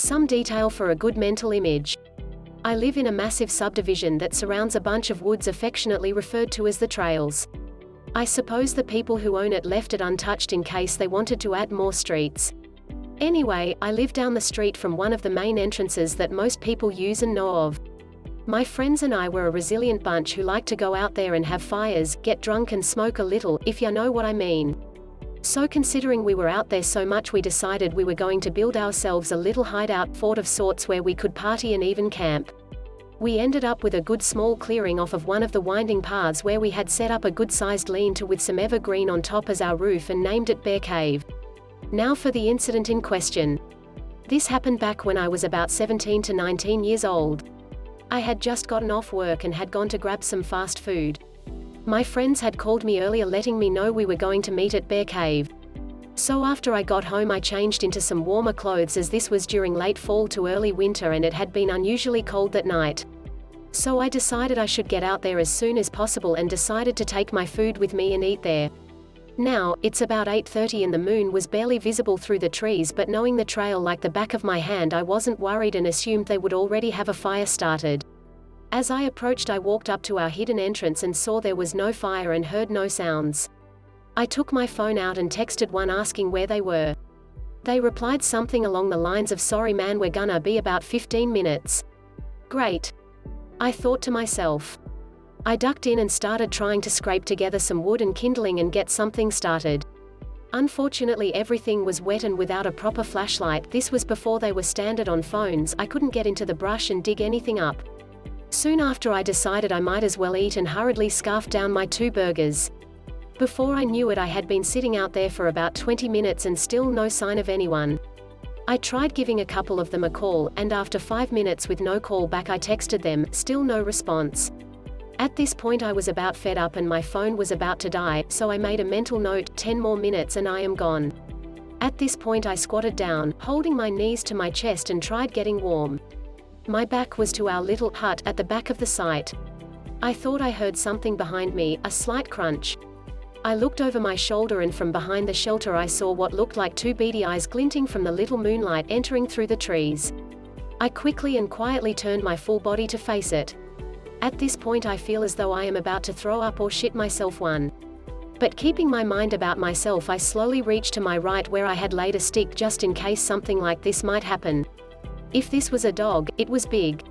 Some detail for a good mental image. I live in a massive subdivision that surrounds a bunch of woods affectionately referred to as the trails. I suppose the people who own it left it untouched in case they wanted to add more streets. Anyway, I live down the street from one of the main entrances that most people use and know of. My friends and I were a resilient bunch who liked to go out there and have fires, get drunk and smoke a little, if you know what I mean. So considering we were out there so much, we decided we were going to build ourselves a little hideout, fort of sorts where we could party and even camp. We ended up with a good small clearing off of one of the winding paths where we had set up a good-sized lean-to with some evergreen on top as our roof and named it Bear Cave. Now for the incident in question. This happened back when I was about 17 to 19 years old. I had just gotten off work and had gone to grab some fast food. My friends had called me earlier letting me know we were going to meet at Bear Cave. So after I got home I changed into some warmer clothes as this was during late fall to early winter and it had been unusually cold that night. So I decided I should get out there as soon as possible and decided to take my food with me and eat there. Now, it's about 8:30 and the moon was barely visible through the trees, but knowing the trail like the back of my hand I wasn't worried and assumed they would already have a fire started. As I approached I walked up to our hidden entrance and saw there was no fire and heard no sounds. I took my phone out and texted one asking where they were. They replied something along the lines of, "Sorry man, we're gonna be about 15 minutes. Great. I thought to myself. I ducked in and started trying to scrape together some wood and kindling and get something started. Unfortunately everything was wet and without a proper flashlight, this was before they were standard on phones, I couldn't get into the brush and dig anything up. Soon after I decided I might as well eat and hurriedly scarfed down my 2 burgers. Before I knew it I had been sitting out there for about 20 minutes and still no sign of anyone. I tried giving a couple of them a call, and after 5 minutes with no call back I texted them, still no response. At this point I was about fed up and my phone was about to die, so I made a mental note, 10 more minutes and I am gone. At this point I squatted down, holding my knees to my chest and tried getting warm. My back was to our little hut at the back of the site. I thought I heard something behind me, a slight crunch. I looked over my shoulder and from behind the shelter I saw what looked like 2 beady eyes glinting from the little moonlight entering through the trees. I quickly and quietly turned my full body to face it. At this point I feel as though I am about to throw up or shit myself one. But keeping my mind about myself I slowly reached to my right where I had laid a stick just in case something like this might happen. If this was a dog, it was big.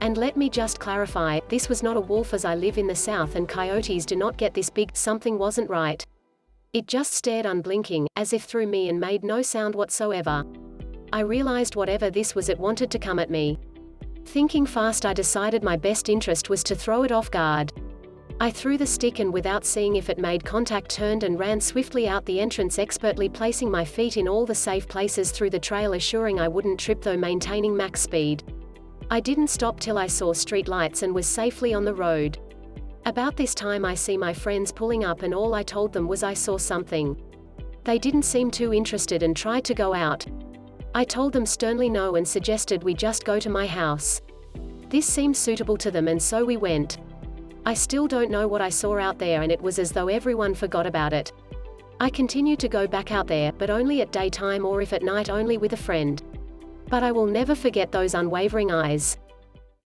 And let me just clarify, this was not a wolf as I live in the south and coyotes do not get this big. Something wasn't right. It just stared unblinking, as if through me and made no sound whatsoever. I realized whatever this was it wanted to come at me. Thinking fast I decided my best interest was to throw it off guard. I threw the stick and without seeing if it made contact turned and ran swiftly out the entrance, expertly placing my feet in all the safe places through the trail, assuring I wouldn't trip though maintaining max speed. I didn't stop till I saw street lights and was safely on the road. About this time I see my friends pulling up and all I told them was I saw something. They didn't seem too interested and tried to go out. I told them sternly no and suggested we just go to my house. This seemed suitable to them and so we went. I still don't know what I saw out there and it was as though everyone forgot about it. I continued to go back out there, but only at daytime or if at night only with a friend. But I will never forget those unwavering eyes.